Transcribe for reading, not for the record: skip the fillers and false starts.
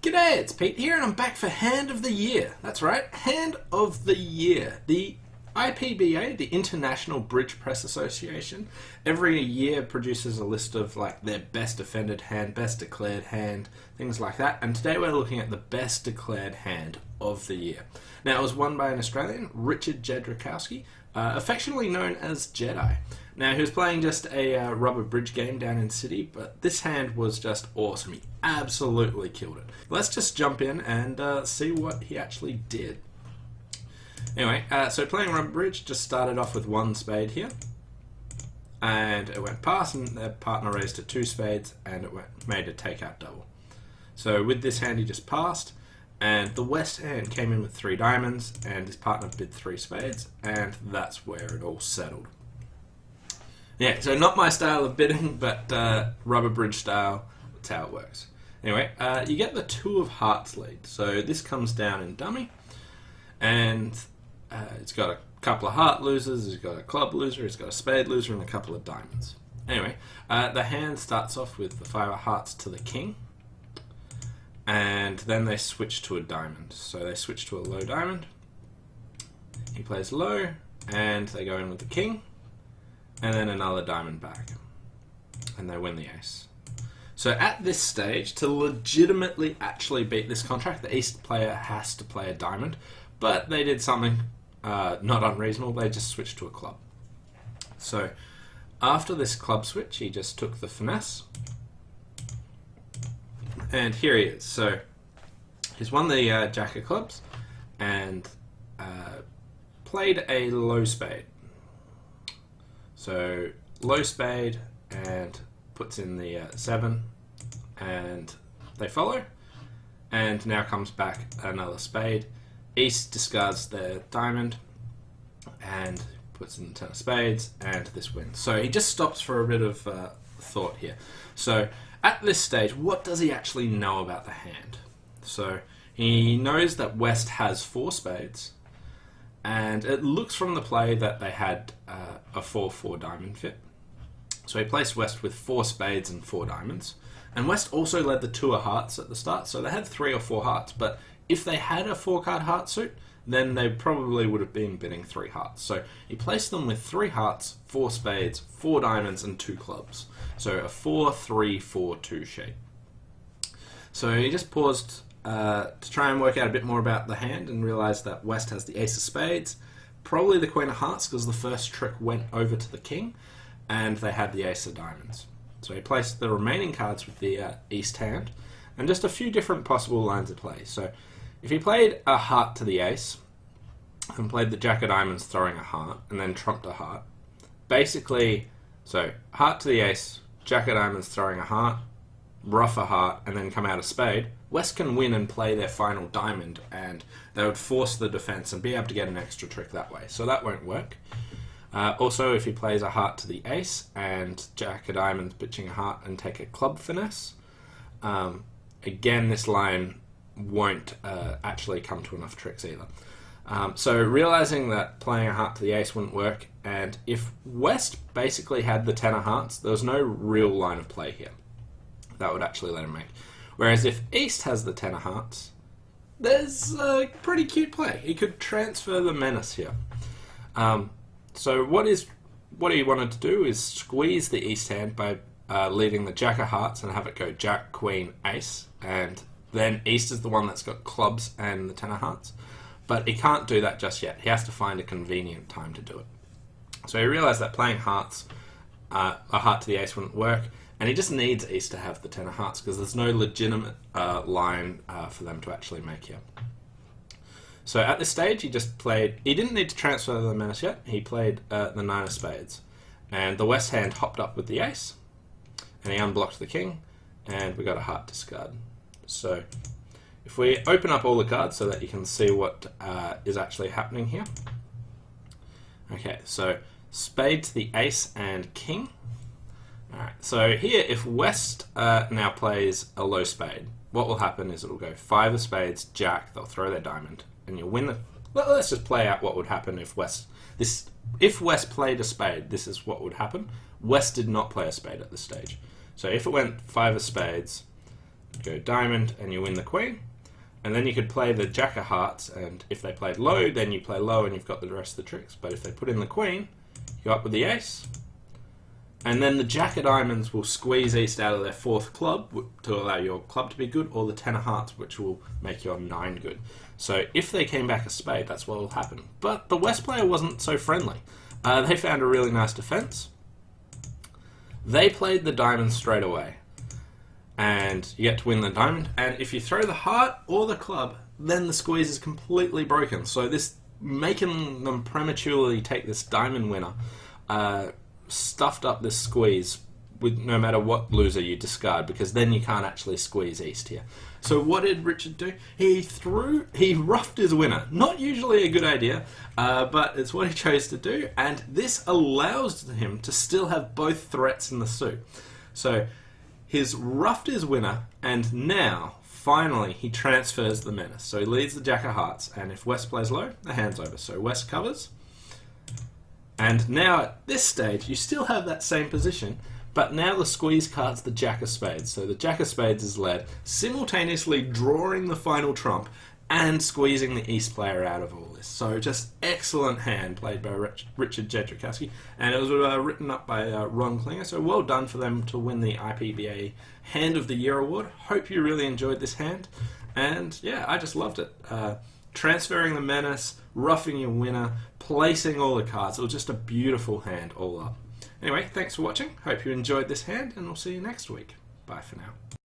G'day, it's Pete here and I'm back for Hand of the Year. That's right, Hand of the Year. The IBPA, the International Bridge Press Association, every year produces a list of like their best defended hand, best declared hand, things like that. And today we're looking at the best declared hand of the year. Now it was won by an Australian, Richard Jedrychowski, affectionately known as Jedi. Now he was playing just a rubber bridge game down in City, but this hand was just awesome. He absolutely killed it. Let's just jump in and see what he actually did. Anyway, so playing rubber bridge, just started off with one spade here, and it went past, and their partner raised to two spades, and it made a takeout double. So with this hand, he just passed, and the West hand came in with three diamonds, and his partner bid three spades, and that's where it all settled. Yeah, so not my style of bidding, but rubber bridge style, that's how it works. Anyway, you get the two of hearts lead, so this comes down in dummy, and it's got a couple of heart losers, it's got a club loser, it's got a spade loser, and a couple of diamonds. Anyway, the hand starts off with the five of hearts to the king, and then they switch to a diamond. So they switch to a low diamond, he plays low, and they go in with the king, and then another diamond back, and they win the ace. So at this stage, to legitimately actually beat this contract, the East player has to play a diamond, but they did something not unreasonable, they just switched to a club. So after this club switch, he just took the finesse, and here he is. So he's won the jack of clubs, and played a low spade. So low spade, and puts in the 7, and they follow, and now comes back another spade. East discards their diamond and puts in the 10 of spades, and this wins. So he just stops for a bit of thought here. So at this stage, what does he actually know about the hand? So he knows that West has 4 spades, and it looks from the play that they had a 4-4 diamond fit. So he placed West with 4 spades and 4 diamonds. And West also led the 2 of hearts at the start, so they had 3 or 4 hearts. But if they had a 4-card heart suit, then they probably would have been bidding 3 hearts. So he placed them with 3 hearts, 4 spades, 4 diamonds, and 2 clubs. So a 4-3-4-2 shape. So he just paused to try and work out a bit more about the hand and realised that West has the ace of spades, probably the queen of hearts because the first trick went over to the king, and they had the ace of diamonds. So he placed the remaining cards with the East hand, and just a few different possible lines of play. So if he played a heart to the ace, and played the jack of diamonds throwing a heart, and then trumped a heart, basically, so heart to the ace, jack of diamonds throwing a heart, ruff a heart, and then come out a spade, West can win and play their final diamond, and they would force the defense and be able to get an extra trick that way. So that won't work. Also, if he plays a heart to the ace and jack of diamonds pitching a heart and take a club finesse, again this line won't actually come to enough tricks either. So realizing that playing a heart to the ace wouldn't work, and if West basically had the 10 of hearts, there was no real line of play here that would actually let him make. Whereas if East has the 10 of hearts, there's a pretty cute play. He could transfer the Menace here. So what he wanted to do is squeeze the East hand by leading the jack of hearts and have it go jack, queen, ace, and then East is the one that's got clubs and the 10 of hearts. But he can't do that just yet. He has to find a convenient time to do it. So he realised that playing hearts, a heart to the ace wouldn't work, and he just needs East to have the 10 of hearts because there's no legitimate line for them to actually make here. So at this stage, he just played. He didn't need to transfer the Menace yet. He played the 9 of spades, and the West hand hopped up with the ace, and he unblocked the king, and we got a heart discard. So if we open up all the cards so that you can see what is actually happening here. Okay, so spade to the ace and king. Alright, so here if West now plays a low spade, what will happen is it will go 5 of spades, jack, they'll throw their diamond, and you'll win the... Well, let's just play out what would happen if West played a spade, this is what would happen. West did not play a spade at this stage. So if it went 5 of spades, go diamond, and you win the queen. And then you could play the jack of hearts, and if they played low, then you play low and you've got the rest of the tricks. But if they put in the queen, you go up with the ace. And then the jack of diamonds will squeeze East out of their 4th club to allow your club to be good, or the 10 of hearts, which will make your 9 good. So if they came back a spade, that's what will happen. But the West player wasn't so friendly. They found a really nice defense. They played the diamond straight away. And you get to win the diamond. And if you throw the heart or the club, then the squeeze is completely broken. So this, making them prematurely take this diamond winner, stuffed up this squeeze with no matter what loser you discard, because then you can't actually squeeze East here. So what did Richard do? He roughed his winner. Not usually a good idea, but it's what he chose to do, and this allows him to still have both threats in the suit. So he's roughed his winner, and now finally he transfers the Menace. So he leads the jack of hearts, and if West plays low, the hand's over. So West covers. And now at this stage, you still have that same position, but now the squeeze card's the jack of spades. So the jack of spades is led, simultaneously drawing the final trump and squeezing the East player out of all this. So just excellent hand played by Richard Jedrychowski, and it was written up by Ron Klinger. So well done for them to win the IBPA Hand of the Year award. Hope you really enjoyed this hand, and yeah, I just loved it. Transferring the Menace, roughing your winner, placing all the cards. It was just a beautiful hand all up. Anyway, thanks for watching. Hope you enjoyed this hand, and we'll see you next week. Bye for now.